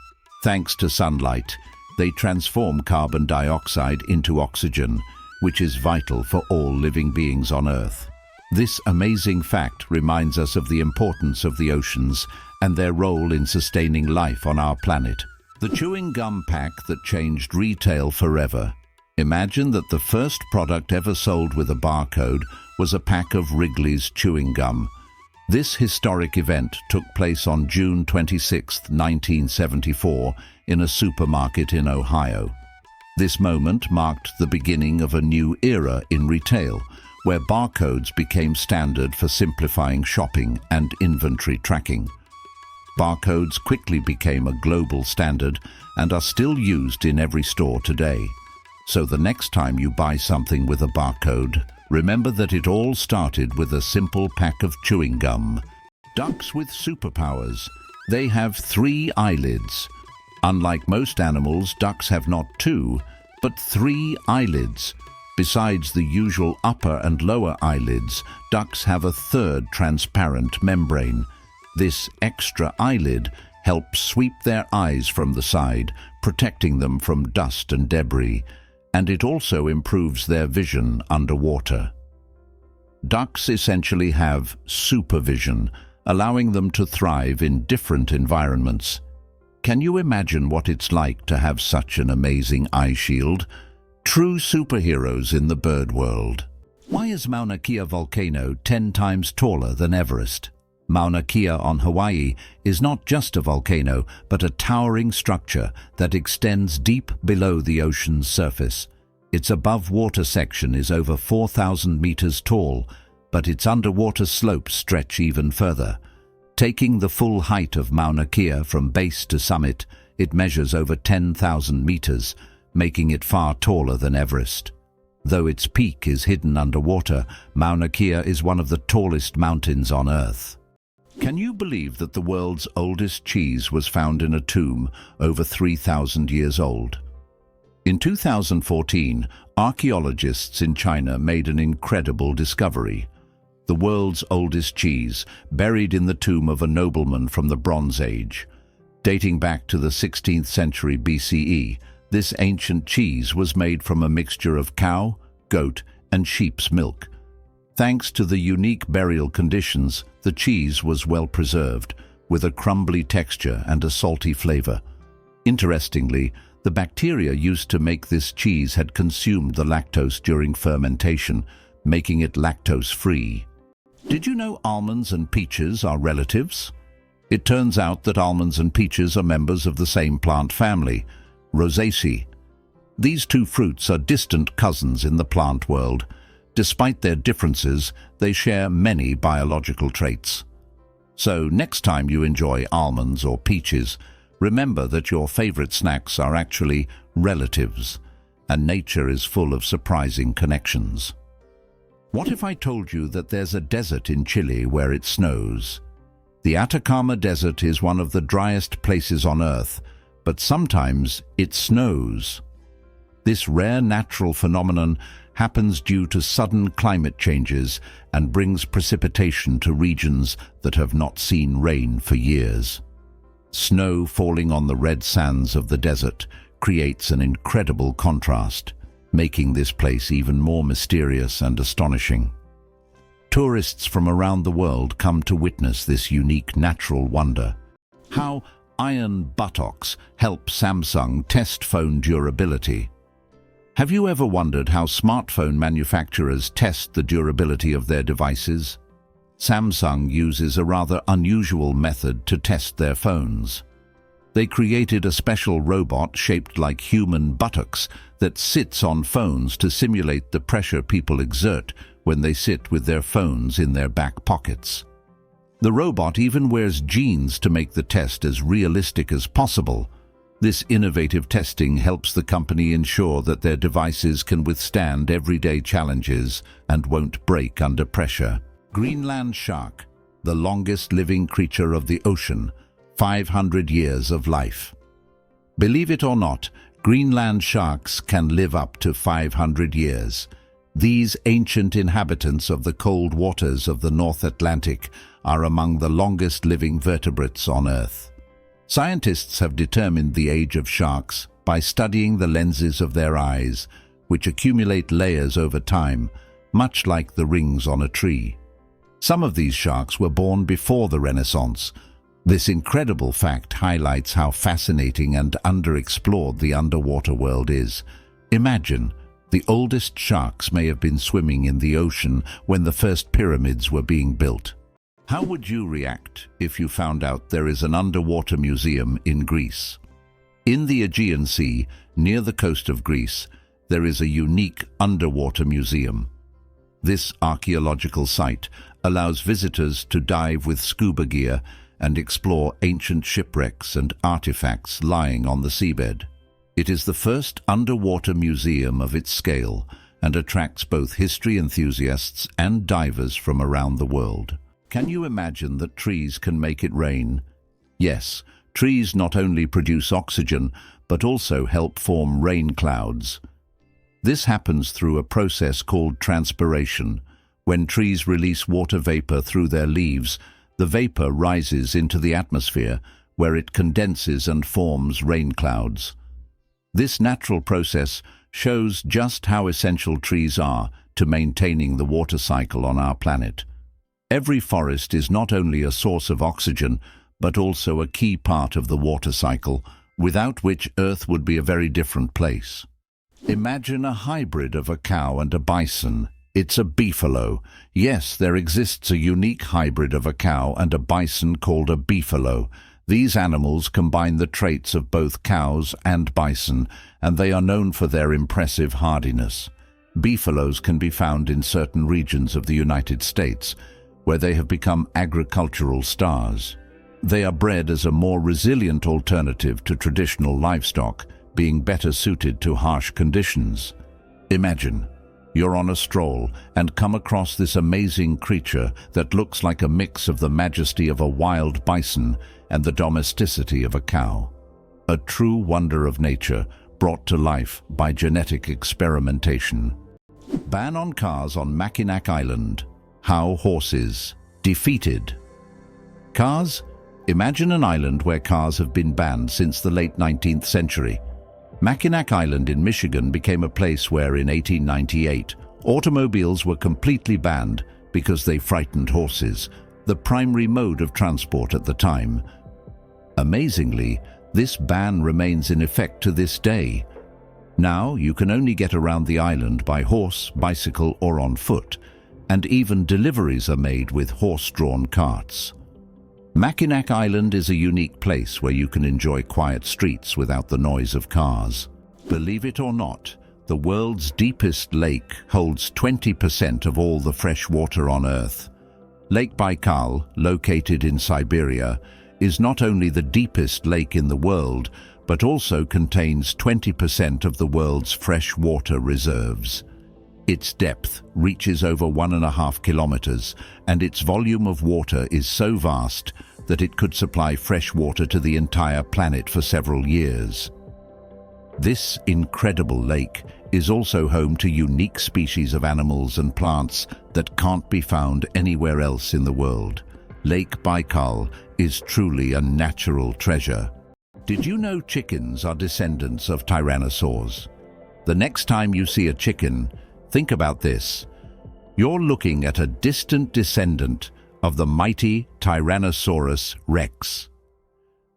Thanks to sunlight, they transform carbon dioxide into oxygen, which is vital for all living beings on Earth. This amazing fact reminds us of the importance of the oceans and their role in sustaining life on our planet. The chewing gum pack that changed retail forever. Imagine that the first product ever sold with a barcode was a pack of Wrigley's chewing gum. This historic event took place on June 26, 1974, in a supermarket in Ohio. This moment marked the beginning of a new era in retail, where barcodes became standard for simplifying shopping and inventory tracking. Barcodes quickly became a global standard and are still used in every store today. So the next time you buy something with a barcode, remember that it all started with a simple pack of chewing gum. Ducks with superpowers. They have 3 eyelids. Unlike most animals, ducks have not 2, but 3 eyelids. Besides the usual upper and lower eyelids, ducks have a third transparent membrane. This extra eyelid helps sweep their eyes from the side, protecting them from dust and debris, and it also improves their vision underwater. Ducks essentially have supervision, allowing them to thrive in different environments. Can you imagine what it's like to have such an amazing eye shield? True superheroes in the bird world. Why is Mauna Kea volcano 10 times taller than Everest? Mauna Kea on Hawaii is not just a volcano, but a towering structure that extends deep below the ocean's surface. Its above-water section is over 4,000 meters tall, but its underwater slopes stretch even further. Taking the full height of Mauna Kea from base to summit, it measures over 10,000 meters, making it far taller than Everest. Though its peak is hidden underwater, Mauna Kea is one of the tallest mountains on Earth. Can you believe that the world's oldest cheese was found in a tomb over 3,000 years old? In 2014, archaeologists in China made an incredible discovery. The world's oldest cheese, buried in the tomb of a nobleman from the Bronze Age. Dating back to the 16th century BCE, this ancient cheese was made from a mixture of cow, goat, and sheep's milk. Thanks to the unique burial conditions, the cheese was well preserved, with a crumbly texture and a salty flavor. Interestingly, the bacteria used to make this cheese had consumed the lactose during fermentation, making it lactose-free. Did you know almonds and peaches are relatives? It turns out that almonds and peaches are members of the same plant family, Rosaceae. These two fruits are distant cousins in the plant world. Despite their differences, they share many biological traits. So next time you enjoy almonds or peaches, remember that your favorite snacks are actually relatives, and nature is full of surprising connections. What if I told you that there's a desert in Chile where it snows? The Atacama Desert is one of the driest places on Earth, but sometimes it snows. This rare natural phenomenon happens due to sudden climate changes and brings precipitation to regions that have not seen rain for years. Snow falling on the red sands of the desert creates an incredible contrast, making this place even more mysterious and astonishing. Tourists from around the world come to witness this unique natural wonder. How iron buttocks help Samsung test phone durability. Have you ever wondered how smartphone manufacturers test the durability of their devices? Samsung uses a rather unusual method to test their phones. They created a special robot shaped like human buttocks that sits on phones to simulate the pressure people exert when they sit with their phones in their back pockets. The robot even wears jeans to make the test as realistic as possible. This innovative testing helps the company ensure that their devices can withstand everyday challenges and won't break under pressure. Greenland shark, the longest living creature of the ocean, 500 years of life. Believe it or not, Greenland sharks can live up to 500 years. These ancient inhabitants of the cold waters of the North Atlantic are among the longest living vertebrates on Earth. Scientists have determined the age of sharks by studying the lenses of their eyes, which accumulate layers over time, much like the rings on a tree. Some of these sharks were born before the Renaissance. This incredible fact highlights how fascinating and underexplored the underwater world is. Imagine, the oldest sharks may have been swimming in the ocean when the first pyramids were being built. How would you react if you found out there is an underwater museum in Greece? In the Aegean Sea, near the coast of Greece, there is a unique underwater museum. This archaeological site allows visitors to dive with scuba gear and explore ancient shipwrecks and artifacts lying on the seabed. It is the first underwater museum of its scale and attracts both history enthusiasts and divers from around the world. Can you imagine that trees can make it rain? Yes, trees not only produce oxygen, but also help form rain clouds. This happens through a process called transpiration. When trees release water vapor through their leaves, the vapor rises into the atmosphere, where it condenses and forms rain clouds. This natural process shows just how essential trees are to maintaining the water cycle on our planet. Every forest is not only a source of oxygen, but also a key part of the water cycle, without which Earth would be a very different place. Imagine a hybrid of a cow and a bison. It's a beefalo. Yes, there exists a unique hybrid of a cow and a bison called a beefalo. These animals combine the traits of both cows and bison, and they are known for their impressive hardiness. Beefalos can be found in certain regions of the United States, where they have become agricultural stars. They are bred as a more resilient alternative to traditional livestock, being better suited to harsh conditions. Imagine, you're on a stroll and come across this amazing creature that looks like a mix of the majesty of a wild bison and the domesticity of a cow. A true wonder of nature, brought to life by genetic experimentation. Ban on cars on Mackinac Island. How horses defeated. Cars? Imagine an island where cars have been banned since the late 19th century. Mackinac Island in Michigan became a place where, in 1898, automobiles were completely banned because they frightened horses, the primary mode of transport at the time. Amazingly, this ban remains in effect to this day. Now you can only get around the island by horse, bicycle, or on foot, and even deliveries are made with horse-drawn carts. Mackinac Island is a unique place where you can enjoy quiet streets without the noise of cars. Believe it or not, the world's deepest lake holds 20% of all the fresh water on Earth. Lake Baikal, located in Siberia, is not only the deepest lake in the world, but also contains 20% of the world's fresh water reserves. Its depth reaches over 1.5 kilometers, and its volume of water is so vast that it could supply fresh water to the entire planet for several years. This incredible lake is also home to unique species of animals and plants that can't be found anywhere else in the world. Lake Baikal is truly a natural treasure. Did you know chickens are descendants of tyrannosaurs? The next time you see a chicken, think about this. You're looking at a distant descendant of the mighty Tyrannosaurus rex.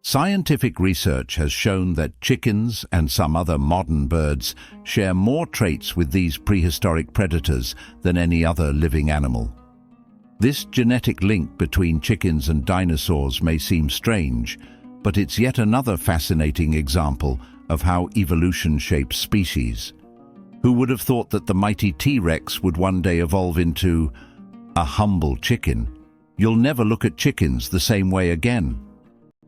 Scientific research has shown that chickens and some other modern birds share more traits with these prehistoric predators than any other living animal. This genetic link between chickens and dinosaurs may seem strange, but it's yet another fascinating example of how evolution shapes species. Who would have thought that the mighty T-Rex would one day evolve into a humble chicken? You'll never look at chickens the same way again.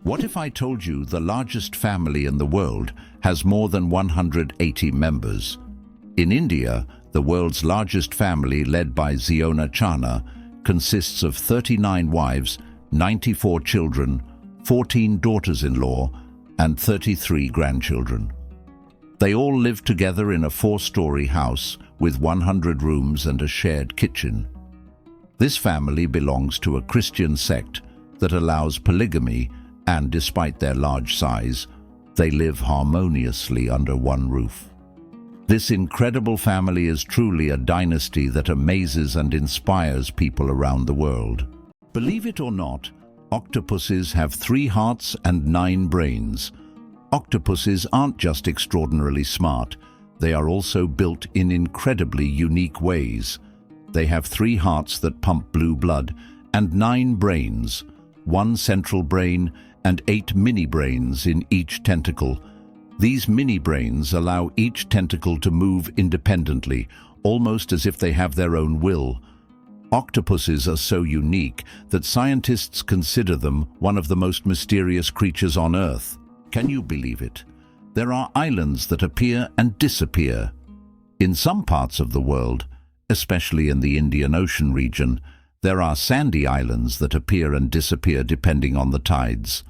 What if I told you the largest family in the world has more than 180 members? In India, the world's largest family, led by Ziona Chana, consists of 39 wives, 94 children, 14 daughters-in-law, and 33 grandchildren. They all live together in a 4-story house with 100 rooms and a shared kitchen. This family belongs to a Christian sect that allows polygamy, and despite their large size, they live harmoniously under one roof. This incredible family is truly a dynasty that amazes and inspires people around the world. Believe it or not, octopuses have 3 hearts and 9 brains. Octopuses aren't just extraordinarily smart, they are also built in incredibly unique ways. They have 3 hearts that pump blue blood and 9 brains, 1 central brain and 8 mini-brains in each tentacle. These mini-brains allow each tentacle to move independently, almost as if they have their own will. Octopuses are so unique that scientists consider them one of the most mysterious creatures on Earth. Can you believe it? There are islands that appear and disappear. In some parts of the world, especially in the Indian Ocean region, there are sandy islands that appear and disappear depending on the tides.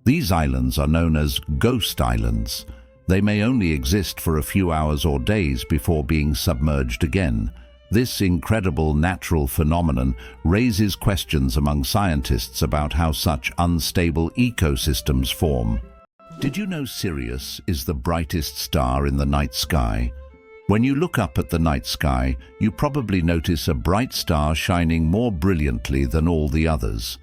These islands are known as ghost islands. They may only exist for a few hours or days before being submerged again. This incredible natural phenomenon raises questions among scientists about how such unstable ecosystems form. Did you know Sirius is the brightest star in the night sky? When you look up at the night sky, you probably notice a bright star shining more brilliantly than all the others.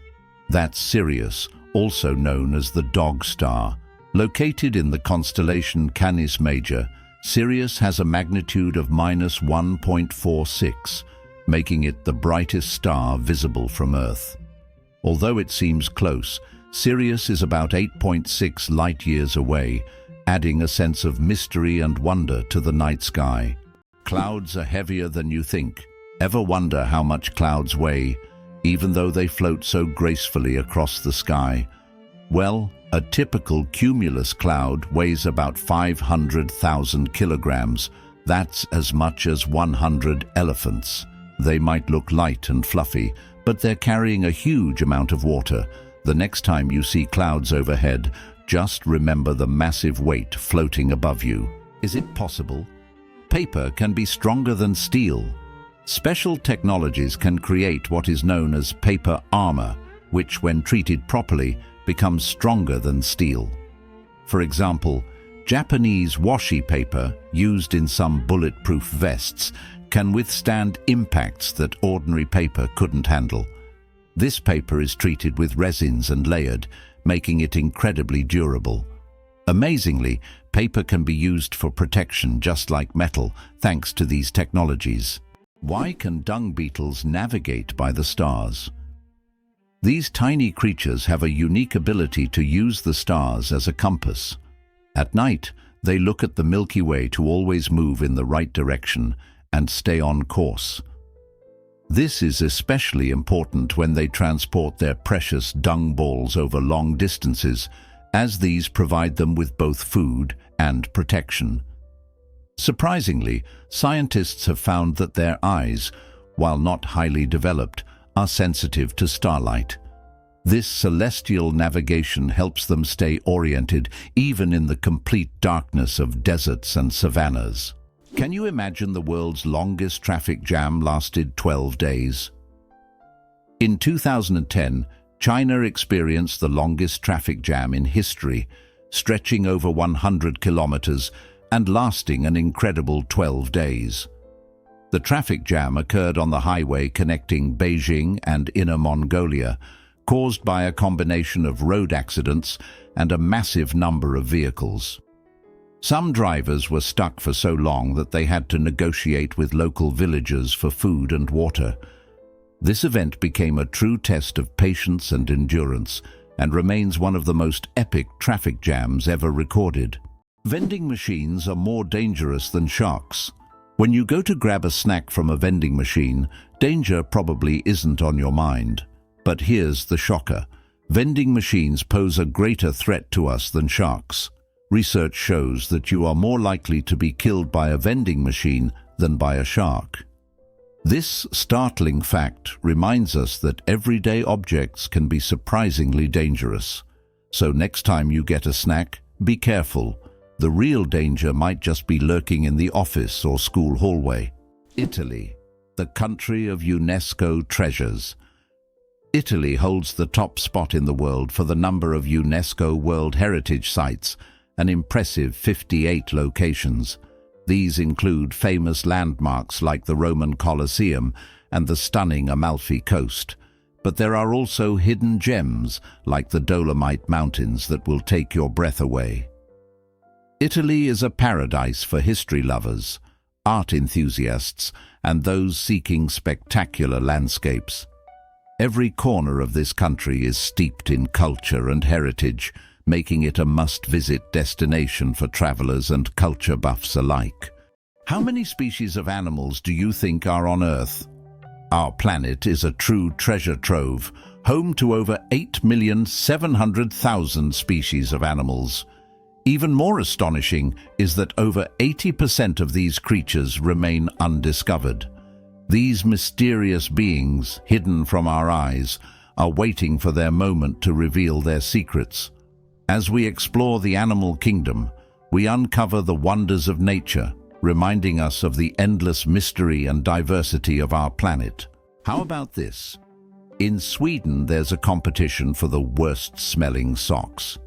That's Sirius, also known as the Dog Star. Located in the constellation Canis Major, Sirius has a magnitude of -1.46, making it the brightest star visible from Earth. Although it seems close, Sirius is about 8.6 light-years away, adding a sense of mystery and wonder to the night sky. Clouds are heavier than you think. Ever wonder how much clouds weigh, even though they float so gracefully across the sky? Well, a typical cumulus cloud weighs about 500,000 kilograms. That's as much as 100 elephants. They might look light and fluffy, but they're carrying a huge amount of water. The next time you see clouds overhead, just remember the massive weight floating above you. Is it possible? Paper can be stronger than steel. Special technologies can create what is known as paper armor, which, when treated properly, becomes stronger than steel. For example, Japanese washi paper, used in some bulletproof vests, can withstand impacts that ordinary paper couldn't handle. This paper is treated with resins and layered, making it incredibly durable. Amazingly, paper can be used for protection just like metal, thanks to these technologies. Why can dung beetles navigate by the stars? These tiny creatures have a unique ability to use the stars as a compass. At night, they look at the Milky Way to always move in the right direction and stay on course. This is especially important when they transport their precious dung balls over long distances, as these provide them with both food and protection. Surprisingly, scientists have found that their eyes, while not highly developed, are sensitive to starlight. This celestial navigation helps them stay oriented even in the complete darkness of deserts and savannas. Can you imagine the world's longest traffic jam lasted 12 days? In 2010, China experienced the longest traffic jam in history, stretching over 100 kilometers and lasting an incredible 12 days. The traffic jam occurred on the highway connecting Beijing and Inner Mongolia, caused by a combination of road accidents and a massive number of vehicles. Some drivers were stuck for so long that they had to negotiate with local villagers for food and water. This event became a true test of patience and endurance, and remains one of the most epic traffic jams ever recorded. Vending machines are more dangerous than sharks. When you go to grab a snack from a vending machine, danger probably isn't on your mind. But here's the shocker. Vending machines pose a greater threat to us than sharks. Research shows that you are more likely to be killed by a vending machine than by a shark. This startling fact reminds us that everyday objects can be surprisingly dangerous. So next time you get a snack, be careful. The real danger might just be lurking in the office or school hallway. Italy, the country of UNESCO treasures. Italy holds the top spot in the world for the number of UNESCO World Heritage Sites, an impressive 58 locations. These include famous landmarks like the Roman Colosseum and the stunning Amalfi Coast. But there are also hidden gems like the Dolomite Mountains that will take your breath away. Italy is a paradise for history lovers, art enthusiasts, and those seeking spectacular landscapes. Every corner of this country is steeped in culture and heritage, making it a must-visit destination for travelers and culture buffs alike. How many species of animals do you think are on Earth? Our planet is a true treasure trove, home to over 8,700,000 species of animals. Even more astonishing is that over 80% of these creatures remain undiscovered. These mysterious beings, hidden from our eyes, are waiting for their moment to reveal their secrets. As we explore the animal kingdom, we uncover the wonders of nature, reminding us of the endless mystery and diversity of our planet. How about this? In Sweden, there's a competition for the worst-smelling socks.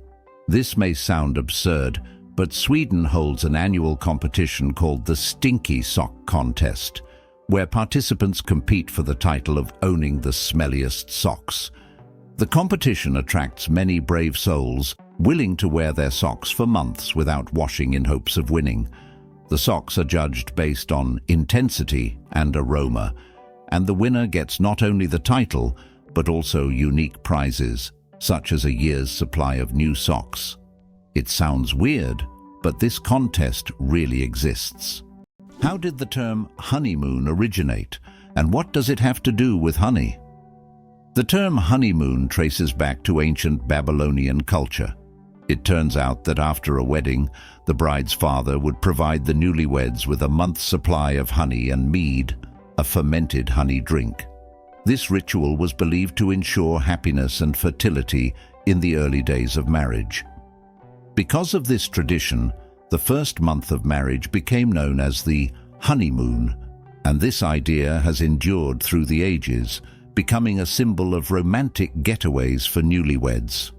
This may sound absurd, but Sweden holds an annual competition called the Stinky Sock Contest, where participants compete for the title of owning the smelliest socks. The competition attracts many brave souls, willing to wear their socks for months without washing in hopes of winning. The socks are judged based on intensity and aroma, and the winner gets not only the title, but also unique prizes, such as a year's supply of new socks. It sounds weird, but this contest really exists. How did the term honeymoon originate, and what does it have to do with honey? The term honeymoon traces back to ancient Babylonian culture. It turns out that after a wedding, the bride's father would provide the newlyweds with a month's supply of honey and mead, a fermented honey drink. This ritual was believed to ensure happiness and fertility in the early days of marriage. Because of this tradition, the first month of marriage became known as the honeymoon, and this idea has endured through the ages, becoming a symbol of romantic getaways for newlyweds.